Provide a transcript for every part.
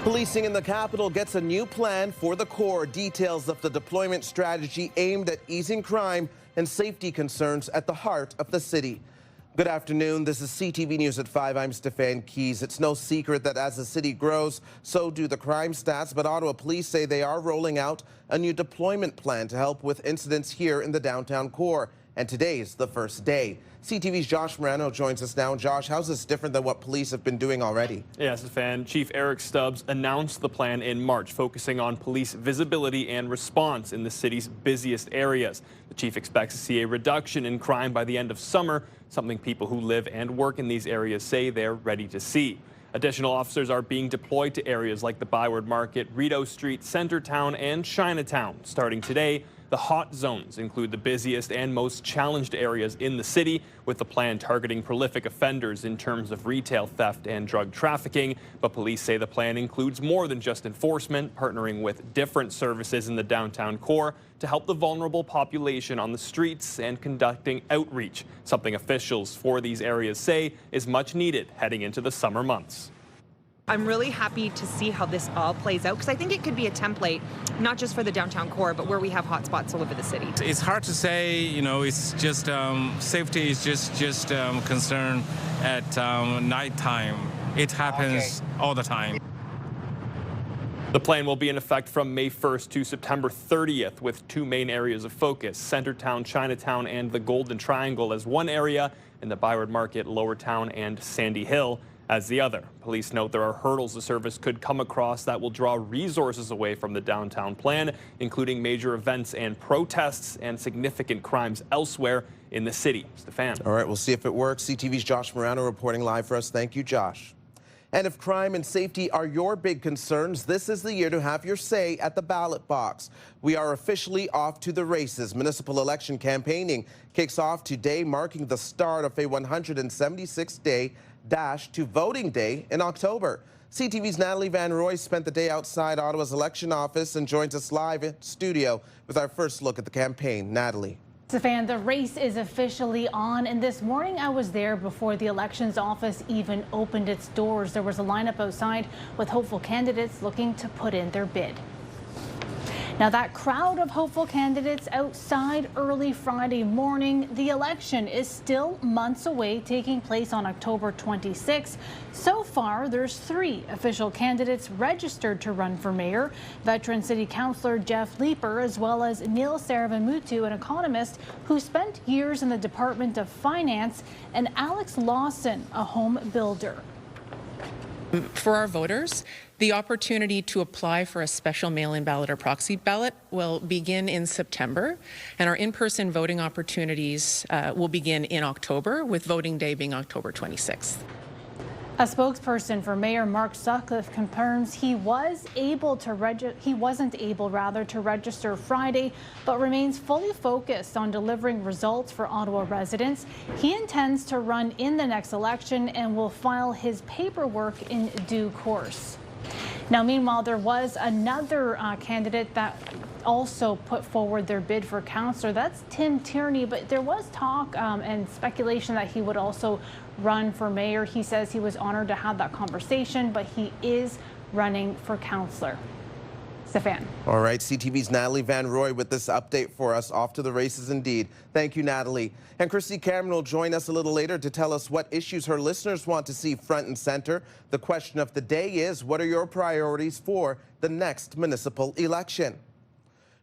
Policing in the capital gets a new plan for the core. Details of the deployment strategy aimed at easing crime and safety concerns at the heart of the city. Good afternoon. This is CTV News at 5. I'm Stefan. It's no secret that as the city grows, so do the crime stats. But Ottawa Police say they are rolling out a new deployment plan to help with incidents here in the downtown core. And today's the first day. CTV's Josh Morano joins us now. Josh, how's this different than what police have been doing already? Yes, Stefan. Chief Eric Stubbs announced the plan in March, focusing on police visibility and response in the city's busiest areas. The chief expects to see a reduction in crime by the end of summer, something people who live and work in these areas say they're ready to see. Additional officers are being deployed to areas like the Byward Market, Rideau Street, Centertown, and Chinatown. Starting today, the hot zones include the busiest and most challenged areas in the city, with the plan targeting prolific offenders in terms of retail theft and drug trafficking. But police say the plan includes more than just enforcement, partnering with different services in the downtown core to help the vulnerable population on the streets and conducting outreach, something officials for these areas say is much needed heading into the summer months. I'm really happy to see how this all plays out, because I think it could be a template, not just for the downtown core, but where we have hotspots all over the city. It's hard to say, it's just safety is just concern at nighttime. It happens all the time. The plan will be in effect from May 1st to September 30th, with two main areas of focus: Centertown, Chinatown, and the Golden Triangle as one area, and the Byward Market, Lowertown, and Sandy Hill as the other. Police note there are hurdles the service could come across that will draw resources away from the downtown plan, including major events and protests and significant crimes elsewhere in the city. Stefan. All right, we'll see if it works. CTV's Josh Morano reporting live for us. Thank you, Josh. And if crime and safety are your big concerns, this is the year to have your say at the ballot box. We are officially off to the races. Municipal election campaigning kicks off today, marking the start of a 176-day dash to voting day in October. CTV's Natalie Van Roy spent the day outside Ottawa's election office and joins us live in studio with our first look at the campaign. Natalie. Stefan, the race is officially on, and this morning I was there before the elections office even opened its doors. There was a lineup outside with hopeful candidates looking to put in their bid. Now, that crowd of hopeful candidates outside early Friday morning. The election is still months away, taking place on October 26. So far, there's 3 official candidates registered to run for mayor: veteran city councillor Jeff Leeper, as well as Neil Saravamutu, an economist who spent years in the Department of Finance, and Alex Lawson, a home builder. For our voters, the opportunity to apply for a special mail-in ballot or proxy ballot will begin in September, and our in-person voting opportunities will begin in October, with voting day being October 26th. A spokesperson for Mayor Mark Sutcliffe confirms he wasn't able to register Friday, but remains fully focused on delivering results for Ottawa residents. He intends to run in the next election and will file his paperwork in due course. Now, meanwhile, there was another candidate that also put forward their bid for councillor. That's Tim Tierney, but there was talk and speculation that he would also run for mayor. He says he was honored to have that conversation, but he is running for councillor. Stefan. All right, CTV's Natalie Van Roy with this update for us. Off to the races indeed. Thank you, Natalie. And Christy Cameron will join us a little later to tell us what issues her listeners want to see front and center. The question of the day is, what are your priorities for the next municipal election?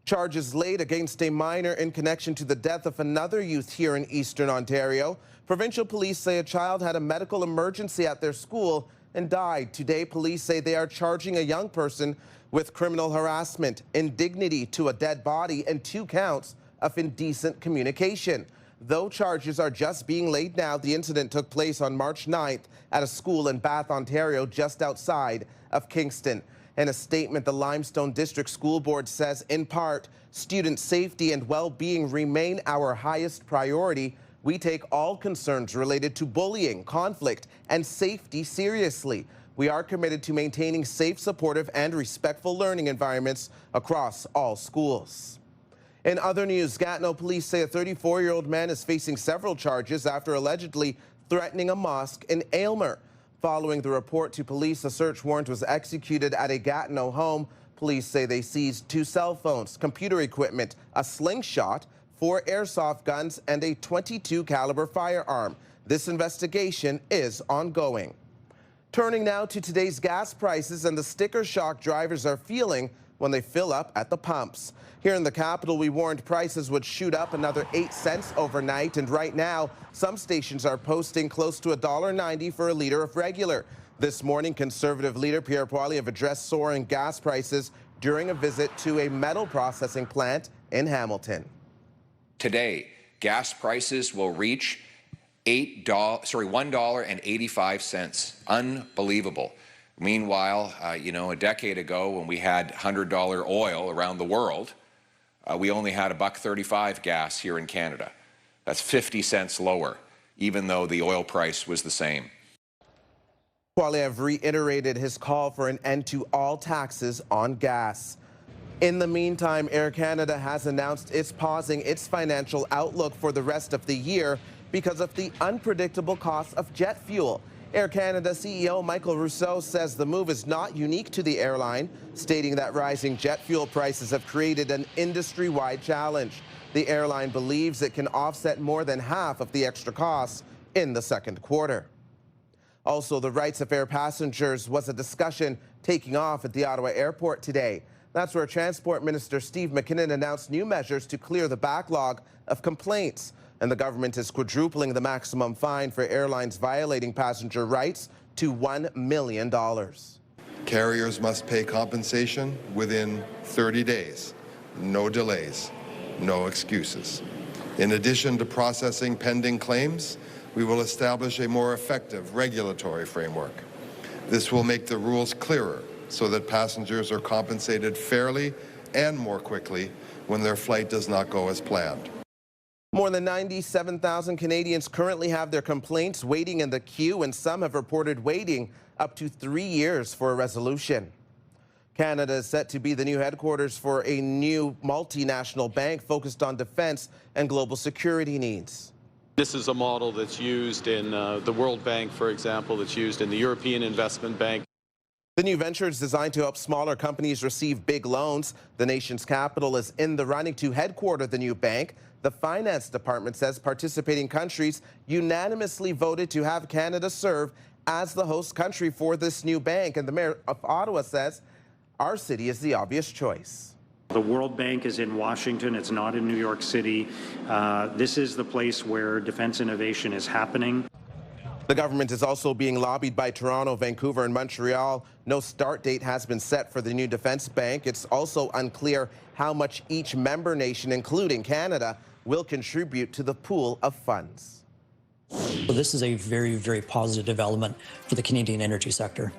Charges laid against a minor in connection to the death of another youth here in Eastern Ontario. Provincial police say a child had a medical emergency at their school and died. Today, police say they are charging a young person with criminal harassment, indignity to a dead body, and 2 counts of indecent communication. Though charges are just being laid now, the incident took place on March 9th at a school in Bath, Ontario, just outside of Kingston. In a statement, the Limestone District School Board says, in part, student safety and well-being remain our highest priority. We take all concerns related to bullying, conflict, and safety seriously. We are committed to maintaining safe, supportive, and respectful learning environments across all schools. In other news, Gatineau police say a 34-year-old man is facing several charges after allegedly threatening a mosque in Aylmer. Following the report to police, a search warrant was executed at a Gatineau home. Police say they seized 2 cell phones, computer equipment, a slingshot, 4 airsoft guns, and a .22 caliber firearm. This investigation is ongoing. Turning now to today's gas prices and the sticker shock drivers are feeling when they fill up at the pumps. Here in the capital, we warned prices would shoot up another 8 cents overnight, and right now, some stations are posting close to $1.90 for a litre of regular. This morning, Conservative leader Pierre Poilievre addressed soaring gas prices during a visit to a metal processing plant in Hamilton. Today, gas prices will reach $1.85. Unbelievable. Meanwhile, a decade ago when we had $100 oil around the world, we only had $1.35 gas here in Canada. That's 50 cents lower, even though the oil price was the same. Poilievre reiterated his call for an end to all taxes on gas. In the meantime, Air Canada has announced it's pausing its financial outlook for the rest of the year because of the unpredictable cost of jet fuel. Air Canada CEO Michael Rousseau says the move is not unique to the airline, stating that rising jet fuel prices have created an industry-wide challenge. The airline believes it can offset more than half of the extra costs in the second quarter. Also, the rights of air passengers was a discussion taking off at the Ottawa airport today. That's where Transport Minister Steve McKinnon announced new measures to clear the backlog of complaints. And the government is quadrupling the maximum fine for airlines violating passenger rights to $1 million. Carriers must pay compensation within 30 days. No delays, no excuses. In addition to processing pending claims, we will establish a more effective regulatory framework. This will make the rules clearer so that passengers are compensated fairly and more quickly when their flight does not go as planned. More than 97,000 Canadians currently have their complaints waiting in the queue, and some have reported waiting up to 3 years for a resolution. Canada is set to be the new headquarters for a new multinational bank focused on defense and global security needs. This is a model that's used in the World Bank, for example, that's used in the European Investment Bank. The new venture is designed to help smaller companies receive big loans. The nation's capital is in the running to headquarter the new bank. The Finance Department says participating countries unanimously voted to have Canada serve as the host country for this new bank. And the mayor of Ottawa says our city is the obvious choice. The World Bank is in Washington. It's not in New York City. This is the place where defense innovation is happening. The government is also being lobbied by Toronto, Vancouver, and Montreal. No start date has been set for the new defense bank. It's also unclear how much each member nation, including Canada, will contribute to the pool of funds. So this is a very, very positive development for the Canadian energy sector.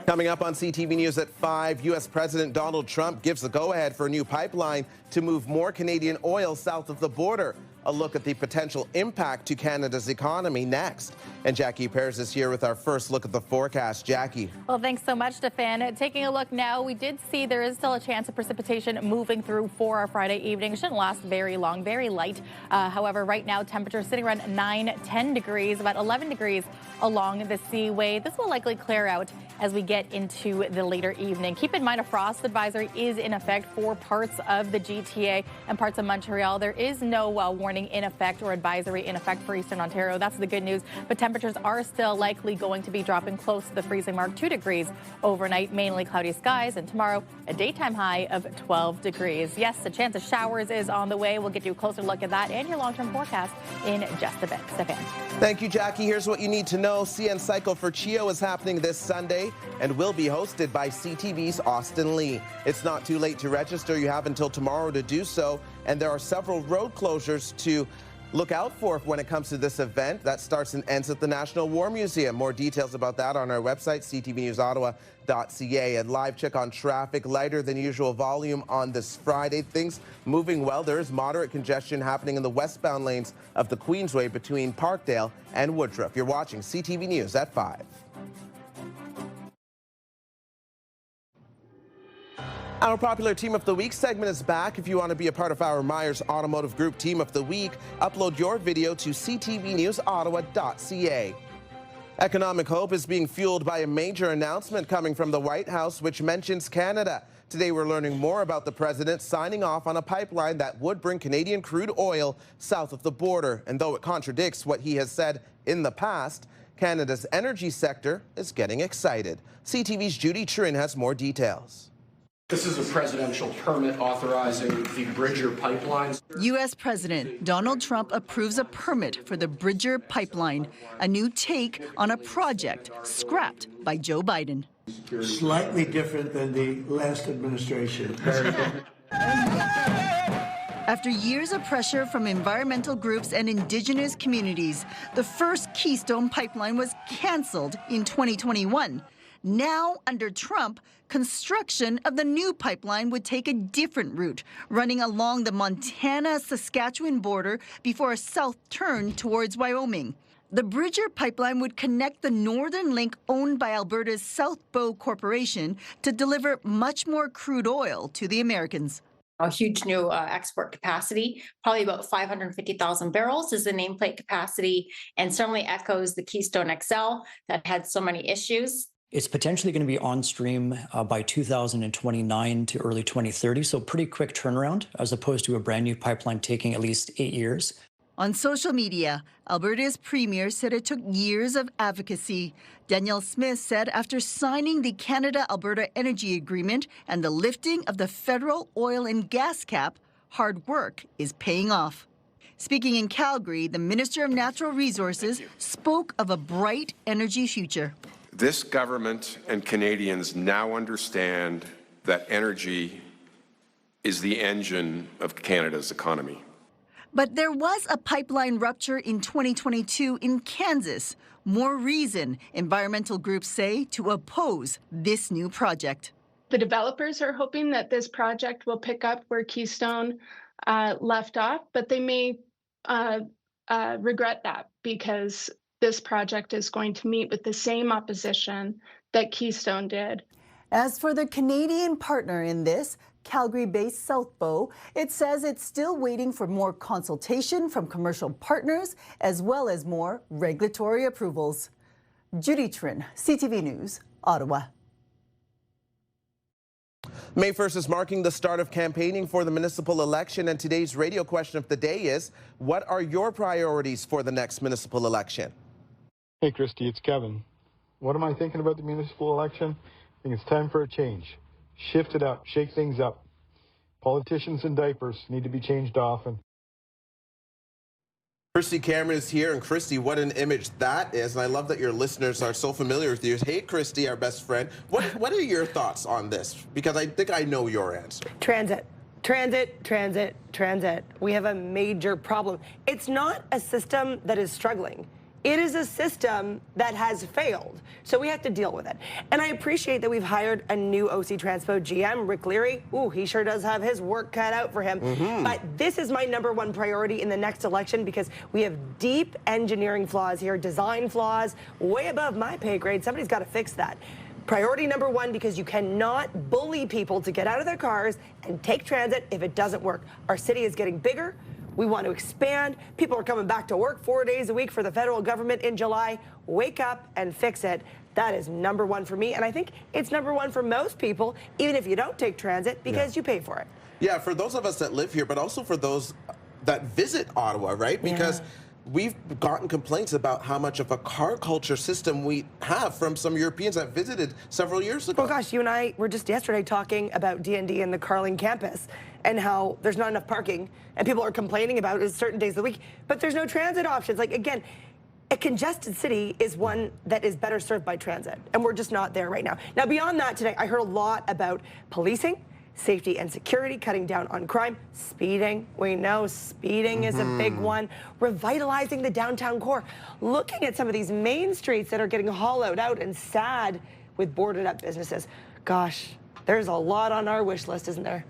Coming up on CTV News at 5, U.S. President Donald Trump gives the go-ahead for a new pipeline to move more Canadian oil south of the border. A look at the potential impact to Canada's economy next. And Jackie Pears is here with our first look at the forecast. Jackie. Well, thanks so much, Stefan. Taking a look now, we did see there is still a chance of precipitation moving through for our Friday evening. It shouldn't last very long, very light. However, right now, temperatures sitting around 9-10 degrees, about 11 degrees along the seaway. This will likely clear out as we get into the later evening. Keep in mind, a frost advisory is in effect for parts of the GTA and parts of Montreal. There is no warning in effect or advisory in effect for Eastern Ontario. That's the good news. But temperatures are still likely going to be dropping close to the freezing mark, 2 degrees overnight, mainly cloudy skies. And tomorrow, a daytime high of 12 degrees. Yes, a chance of showers is on the way. We'll get you a closer look at that and your long-term forecast in just a bit. Stefan. Thank you, Jackie. Here's what you need to know. CN Cycle for CHEO is happening this Sunday and will be hosted by CTV's Austin Lee. It's not too late to register. You have until tomorrow to do so. And there are several road closures to look out for when it comes to this event. That starts and ends at the National War Museum. More details about that on our website, ctvnewsottawa.ca. And live check on traffic, lighter than usual volume on this Friday. Things moving well. There is moderate congestion happening in the westbound lanes of the Queensway between Parkdale and Woodruff. You're watching CTV News at 5. Our popular Team of the Week segment is back. If you want to be a part of our Myers Automotive Group Team of the Week, upload your video to ctvnewsottawa.ca. Economic hope is being fueled by a major announcement coming from the White House, which mentions Canada. Today, we're learning more about the president signing off on a pipeline that would bring Canadian crude oil south of the border. And though it contradicts what he has said in the past, Canada's energy sector is getting excited. CTV's Judy Trin has more details. This is a presidential permit authorizing the Bridger pipeline. U.S. President Donald Trump approves a permit for the Bridger pipeline, a new take on a project scrapped by Joe Biden. Slightly different than the last administration. After years of pressure from environmental groups and Indigenous communities, the first Keystone pipeline was canceled in 2021. Now, under Trump, construction of the new pipeline would take a different route, running along the Montana-Saskatchewan border before a south turn towards Wyoming. The Bridger pipeline would connect the northern link owned by Alberta's South Bow Corporation to deliver much more crude oil to the Americans. A huge new export capacity, probably about 550,000 barrels is the nameplate capacity, and certainly echoes the Keystone XL that had so many issues. It's potentially going to be on stream by 2029 to early 2030, so pretty quick turnaround as opposed to a brand new pipeline taking at least 8 years. On social media, Alberta's premier said it took years of advocacy. Danielle Smith said after signing the Canada-Alberta Energy Agreement and the lifting of the federal oil and gas cap, hard work is paying off. Speaking in Calgary, the Minister of Natural Resources spoke of a bright energy future. This government and Canadians now understand that energy is the engine of Canada's economy. But there was a pipeline rupture in 2022 in Kansas. More reason, environmental groups say, to oppose this new project. The developers are hoping that this project will pick up where Keystone left off, but they may regret that because this project is going to meet with the same opposition that Keystone did. As for the Canadian partner in this, Calgary-based South Bow, it says it's still waiting for more consultation from commercial partners as well as more regulatory approvals. Judy Trin, CTV News, Ottawa. May 1st is marking the start of campaigning for the municipal election, and today's radio question of the day is, what are your priorities for the next municipal election? Hey, Christy, it's Kevin. What am I thinking about the municipal election? I think it's time for a change. Shift it up, shake things up. Politicians in diapers need to be changed often. Christy Cameron is here, and Christy, what an image that is, and I love that your listeners are so familiar with you. Hey, Christy, our best friend, what are your thoughts on this? Because I think I know your answer. Transit. Transit, transit, transit. We have a major problem. It's not a system that is struggling. It is a system that has failed, so we have to deal with it. And I appreciate that we've hired a new OC Transpo GM, Rick Leary. Ooh, he sure does have his work cut out for him. But this is my #1 priority in the next election because we have deep engineering flaws here, design flaws, way above my pay grade. Somebody's got to fix that. Priority #1 because you cannot bully people to get out of their cars and take transit if it doesn't work. Our city is getting bigger. We want to expand. People are coming back to work 4 days a week for the federal government in July. Wake up and fix it. That is #1 for me. And I think it's #1 for most people, even if you don't take transit, because you pay for it. Yeah, for those of us that live here, but also for those that visit Ottawa, right? Because we've gotten complaints about how much of a car culture system we have from some Europeans that visited several years ago. Oh gosh, you and I were just yesterday talking about D&D and the Carling campus and how there's not enough parking and people are complaining about it certain days of the week, but there's no transit options. Like, again, a congested city is one that is better served by transit, and we're just not there right now. Now, beyond that, today I heard a lot about policing, safety and security, cutting down on crime, speeding. We know speeding is a big one. Revitalizing the downtown core. Looking at some of these main streets that are getting hollowed out and sad with boarded up businesses. Gosh, there's a lot on our wish list, isn't there?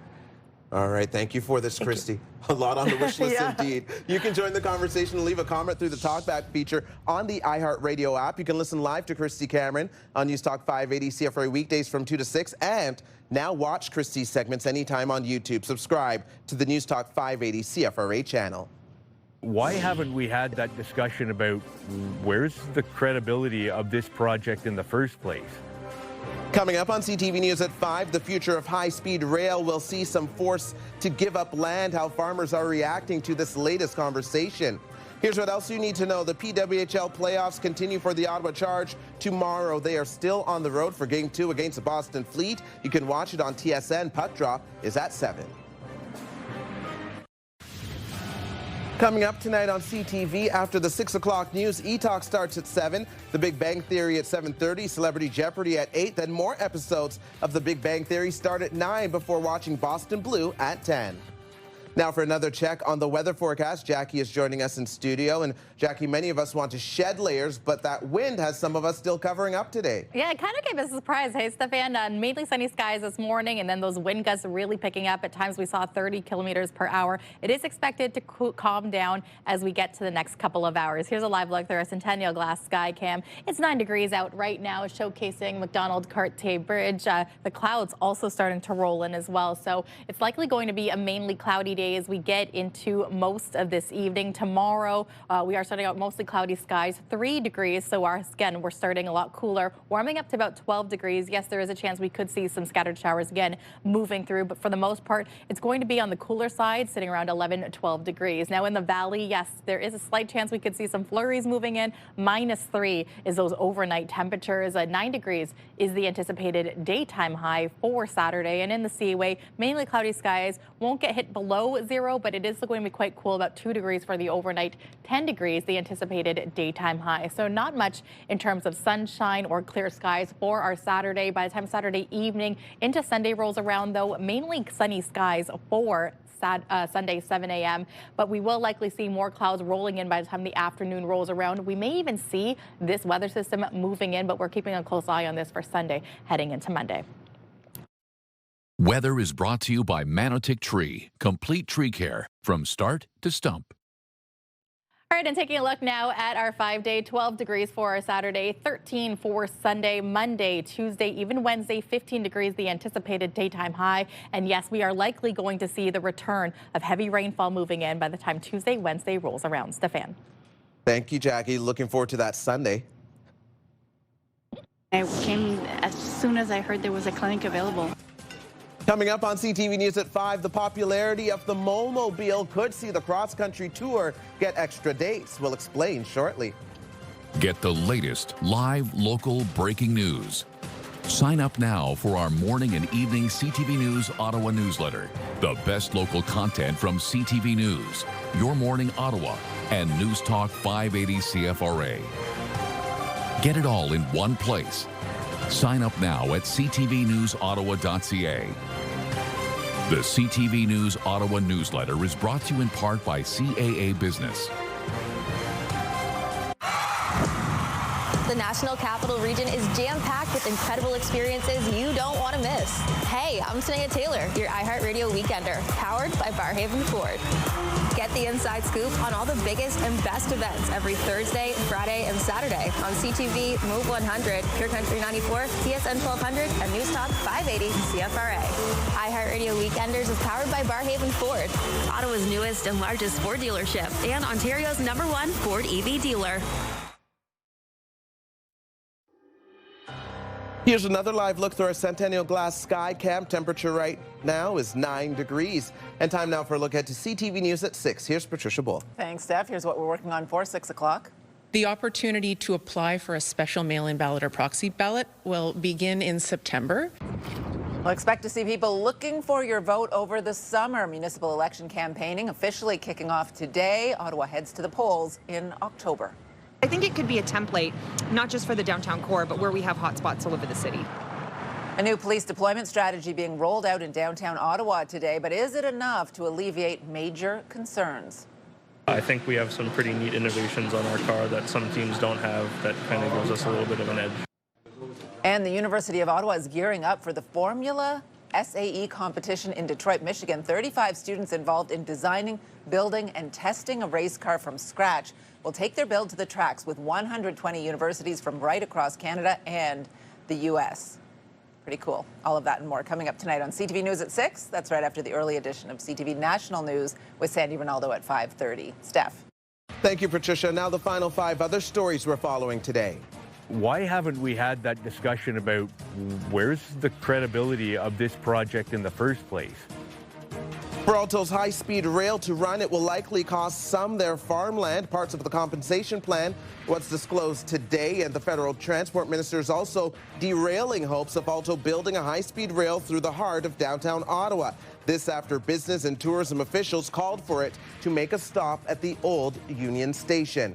All right, thank you for this, Christy. A lot on the wish list indeed. You can join the conversation and leave a comment through the Talkback feature on the iHeartRadio app. You can listen live to Christy Cameron on News Talk 580 CFRA weekdays from 2 to 6. And now watch Christy's segments anytime on YouTube. Subscribe to the News Talk 580 CFRA channel. Why haven't we had that discussion about where's the credibility of this project in the first place? Coming up on CTV News at 5, the future of high-speed rail will see some forced to give up land, how farmers are reacting to this latest conversation. Here's what else you need to know. The PWHL playoffs continue for the Ottawa Charge tomorrow. They are still on the road for Game 2 against the Boston Fleet. You can watch it on TSN. Puck drop is at 7. Coming up tonight on CTV, after the 6 o'clock news, E-Talk starts at 7, The Big Bang Theory at 7:30, Celebrity Jeopardy at 8, then more episodes of The Big Bang Theory start at 9 before watching Boston Blue at 10. Now for another check on the weather forecast, Jackie is joining us in studio. And Jackie, many of us want to shed layers, but that wind has some of us still covering up today. Yeah, it kind of gave us a surprise. Hey, Stefan, mainly sunny skies this morning, and then those wind gusts really picking up. At times we saw 30 kilometers per hour. It is expected to calm down as we get to the next couple of hours. Here's a live look through our Centennial Glass sky cam. It's 9 degrees out right now, showcasing McDonald-Cartier Bridge. The clouds also starting to roll in as well. So it's likely going to be a mainly cloudy day as we get into most of this evening. Tomorrow, we are starting out mostly cloudy skies, 3 degrees. So again, we're starting a lot cooler, warming up to about 12 degrees. Yes, there is a chance we could see some scattered showers again moving through, but for the most part, it's going to be on the cooler side, sitting around 11, 12 degrees. Now in the valley, yes, there is a slight chance we could see some flurries moving in. -3 is those overnight temperatures. 9 degrees is the anticipated daytime high for Saturday. And in the Seaway, mainly cloudy skies, won't get hit below 0, but it is going to be quite cool, about 2 degrees for the overnight, 10 degrees the anticipated daytime high. So not much in terms of sunshine or clear skies for our Saturday. By the time Saturday evening into Sunday rolls around, though, mainly sunny skies for Sunday 7 a.m. But we will likely see more clouds rolling in by the time the afternoon rolls around. We may even see this weather system moving in, but we're keeping a close eye on this for Sunday heading into Monday. Weather is brought to you by Manotick Tree, complete tree care from start to stump. All right, and taking a look now at our 5-day, 12 degrees for our Saturday, 13 for Sunday, Monday, Tuesday, even Wednesday, 15 degrees, the anticipated daytime high. And yes, we are likely going to see the return of heavy rainfall moving in by the time Tuesday, Wednesday rolls around. Stefan. Thank you, Jackie. Looking forward to that Sunday. I came as soon as I heard there was a clinic available. Coming up on CTV News at 5, the popularity of the Mole-mobile could see the cross-country tour get extra dates. We'll explain shortly. Get the latest live local breaking news. Sign up now for our morning and evening CTV News Ottawa newsletter. The best local content from CTV News, Your Morning Ottawa, and News Talk 580 CFRA. Get it all in one place. Sign up now at ctvnewsottawa.ca. The CTV News Ottawa newsletter is brought to you in part by CAA Business. The National Capital Region is jam-packed with incredible experiences you don't want to miss. Hey, I'm Sneha Taylor, your iHeartRadio Weekender, powered by Barrhaven Ford. Get the inside scoop on all the biggest and best events every Thursday, Friday, and Saturday on CTV, Move 100, Pure Country 94, TSN 1200, and News Talk 580 CFRA. iHeartRadio Weekenders is powered by Barrhaven Ford, Ottawa's newest and largest Ford dealership, and Ontario's #1 Ford EV dealer. Here's another live look through our Centennial Glass sky cam. Temperature right now is 9 degrees. And time now for a look ahead to CTV News at 6. Here's Patricia Bull. Thanks, Steph. Here's what we're working on for 6 o'clock. The opportunity to apply for a special mail-in ballot or proxy ballot will begin in September. We'll expect to see people looking for your vote over the summer. Municipal election campaigning officially kicking off today. Ottawa heads to the polls in October. I think it could be a template, not just for the downtown core, but where we have hotspots all over the city. A new police deployment strategy being rolled out in downtown Ottawa today, but is it enough to alleviate major concerns? I think we have some pretty neat innovations on our car that some teams don't have that kind of gives us a little bit of an edge. And the University of Ottawa is gearing up for the Formula SAE competition in Detroit, Michigan. 35 students involved in designing, building, and testing a race car from scratch will take their build to the tracks with 120 universities from right across Canada and the U.S. Pretty cool. All of that and more coming up tonight on CTV News at 6. That's right after the early edition of CTV National News with Sandy Ronaldo at 5:30. Steph. Thank you, Patricia. Now the final 5 other stories we're following today. Why haven't we had that discussion about where's the credibility of this project in the first place? For Alto's high-speed rail to run, it will likely cost some their farmland, parts of the compensation plan. What's disclosed today, and the federal transport minister is also derailing hopes of Alto building a high-speed rail through the heart of downtown Ottawa. This after business and tourism officials called for it to make a stop at the old Union Station.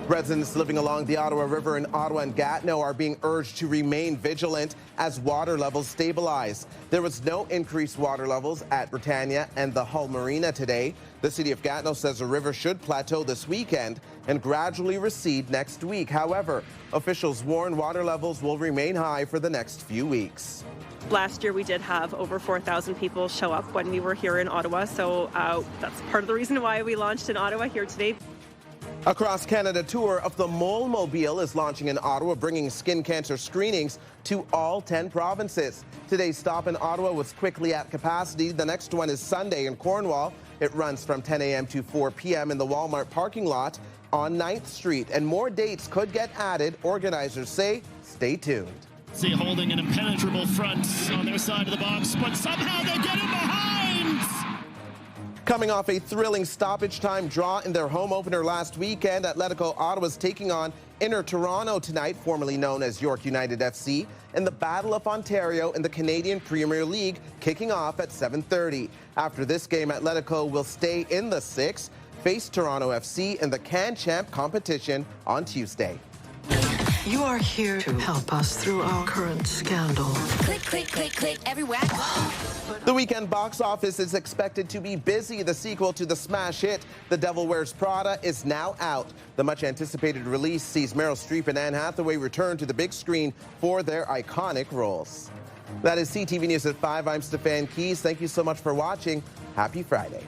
Residents living along the Ottawa River in Ottawa and Gatineau are being urged to remain vigilant as water levels stabilize. There was no increased water levels at Britannia and the Hull Marina today. The city of Gatineau says the river should plateau this weekend and gradually recede next week. However, officials warn water levels will remain high for the next few weeks. Last year, we did have over 4,000 people show up when we were here in Ottawa, so that's part of the reason why we launched in Ottawa here today. A cross-Canada tour of the Mole-Mobile is launching in Ottawa, bringing skin cancer screenings to all 10 provinces. Today's stop in Ottawa was quickly at capacity. The next one is Sunday in Cornwall. It runs from 10 a.m. to 4 p.m. in the Walmart parking lot on 9th Street. And more dates could get added. Organizers say stay tuned. See, holding an impenetrable front on their side of the box, but somehow they get it behind! Coming off a thrilling stoppage time draw in their home opener last weekend, Atletico Ottawa's taking on Inter Toronto tonight, formerly known as York United FC, in the Battle of Ontario in the Canadian Premier League, kicking off at 7:30. After this game, Atletico will stay in the 6, face Toronto FC in the Can Champ competition on Tuesday. You are here to help us through our current scandal. Click, click, click, click, everywhere. The weekend box office is expected to be busy. The sequel to the smash hit, The Devil Wears Prada, is now out. The much-anticipated release sees Meryl Streep and Anne Hathaway return to the big screen for their iconic roles. That is CTV News at 5. I'm Stefan Keys. Thank you so much for watching. Happy Friday.